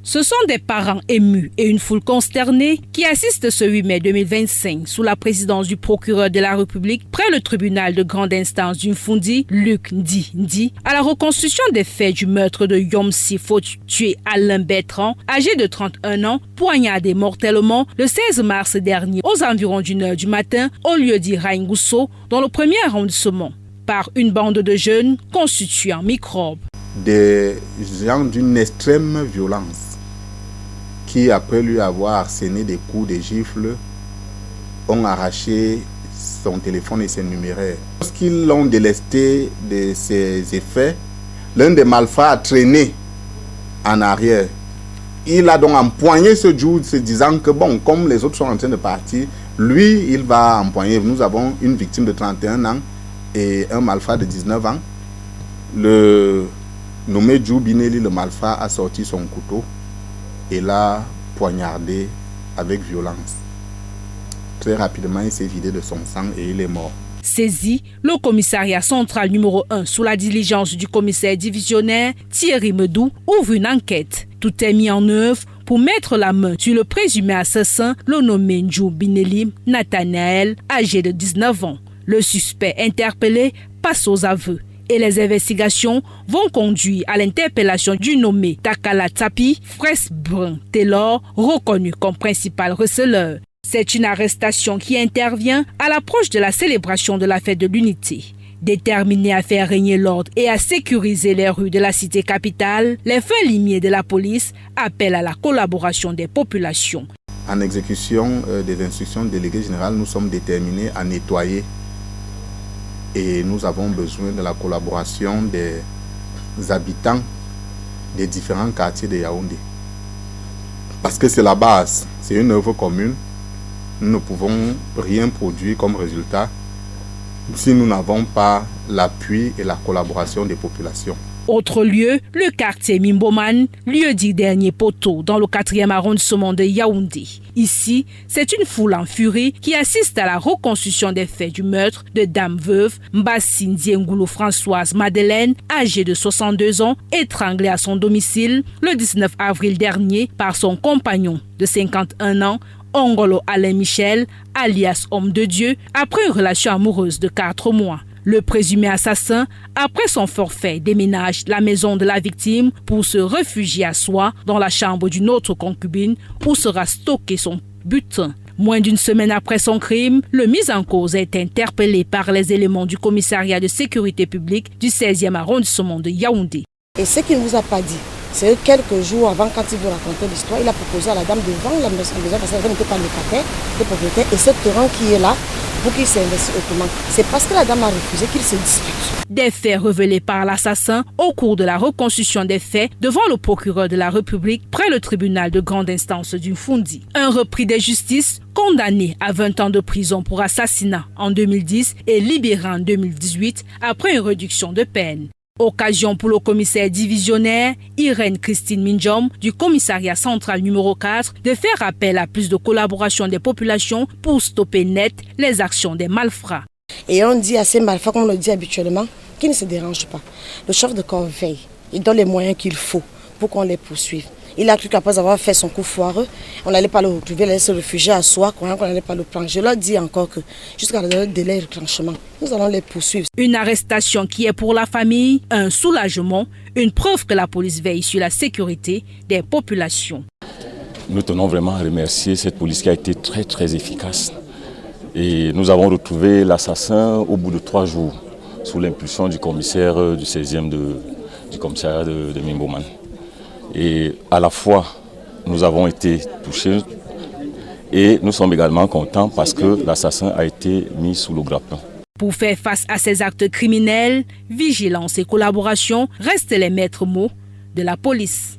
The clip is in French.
Ce sont des parents émus et une foule consternée qui assistent ce 8 mai 2025 sous la présidence du procureur de la République près le tribunal de grande instance d'Umfundi, Luc Ndi, à la reconstitution des faits du meurtre de Yomsi Fotu tué Alain Bertrand, âgé de 31 ans, poignardé mortellement le 16 mars dernier aux environs d'1h du matin au lieu dit Raingousso dans le premier arrondissement par une bande de jeunes constitués en microbes. Des gens d'une extrême violence qui, après lui avoir asséné des coups, des gifles, ont arraché son téléphone et ses numéraires. Lorsqu'ils l'ont délesté de ses effets, l'un des malfrats a traîné en arrière. Il a donc empoigné ce Jude, se disant que bon, comme les autres sont en train de partir, lui, il va empoigner. Nous avons une victime de 31 ans et un malfrat de 19 ans. Le nommé Jude Binelli, le malfrat, a sorti son couteau et l'a poignardé avec violence. Très rapidement, il s'est vidé de son sang et il est mort. Saisi, le commissariat central numéro 1 sous la diligence du commissaire divisionnaire Thierry Medou ouvre une enquête. Tout est mis en œuvre pour mettre la main sur le présumé assassin, le nommé Jude Binelli Nathanaël, âgé de 19 ans. Le suspect interpellé passe aux aveux et les investigations vont conduire à l'interpellation du nommé Takala Tapi, Fresbrun Taylor, reconnu comme principal receleur. C'est une arrestation qui intervient à l'approche de la célébration de la fête de l'unité. Déterminés à faire régner l'ordre et à sécuriser les rues de la cité capitale, les fins limiers de la police appellent à la collaboration des populations. En exécution des instructions du délégué général, nous sommes déterminés à nettoyer et nous avons besoin de la collaboration des habitants des différents quartiers de Yaoundé. Parce que c'est la base, c'est une œuvre commune. Nous ne pouvons rien produire comme résultat si nous n'avons pas l'appui et la collaboration des populations. Autre lieu, le quartier Mimboman, lieu dit dernier poteau dans le 4e arrondissement de Yaoundé. Ici, c'est une foule en furie qui assiste à la reconstitution des faits du meurtre de dame veuve Mbassi Ndiengoulou Françoise Madeleine, âgée de 62 ans, étranglée à son domicile le 19 avril dernier par son compagnon de 51 ans, Ongolo Alain Michel, alias Homme de Dieu, après une relation amoureuse de 4 mois. Le présumé assassin, après son forfait, déménage la maison de la victime pour se réfugier à soi dans la chambre d'une autre concubine où sera stocké son butin. Moins d'une semaine après son crime, le mis en cause est interpellé par les éléments du commissariat de sécurité publique du 16e arrondissement de Yaoundé. Et ce qu'il ne vous a pas dit, c'est que quelques jours avant, quand il veut raconter l'histoire, il a proposé à la dame de vendre la maison parce qu'elle n'était pas locataire, le propriétaire, et ce terrain qui est là, pour qu'il s'investisse autrement. C'est parce que la dame a refusé qu'il se dispute. Des faits révélés par l'assassin au cours de la reconstitution des faits devant le procureur de la République près le tribunal de grande instance d'Umfundi. Un repris de justice, condamné à 20 ans de prison pour assassinat en 2010 et libéré en 2018 après une réduction de peine. Occasion pour le commissaire divisionnaire Irène Christine Minjom du commissariat central numéro 4 de faire appel à plus de collaboration des populations pour stopper net les actions des malfrats. Et on dit à ces malfrats, comme on le dit habituellement, qu'ils ne se dérangent pas. Le chef de corps-veille, il donne les moyens qu'il faut pour qu'on les poursuive. Il a cru qu'après avoir fait son coup foireux, on n'allait pas le retrouver, il allait se réfugier à soi, qu'on n'allait pas le prendre. Je leur dis encore que jusqu'à le délai de retranchement, nous allons les poursuivre. Une arrestation qui est pour la famille un soulagement, une preuve que la police veille sur la sécurité des populations. Nous tenons vraiment à remercier cette police qui a été très très efficace. Et nous avons retrouvé l'assassin au bout de 3 jours, sous l'impulsion du commissaire du 16e du commissariat de Mimboman. Et à la fois, nous avons été touchés et nous sommes également contents parce que l'assassin a été mis sous le grappin. Pour faire face à ces actes criminels, vigilance et collaboration restent les maîtres mots de la police.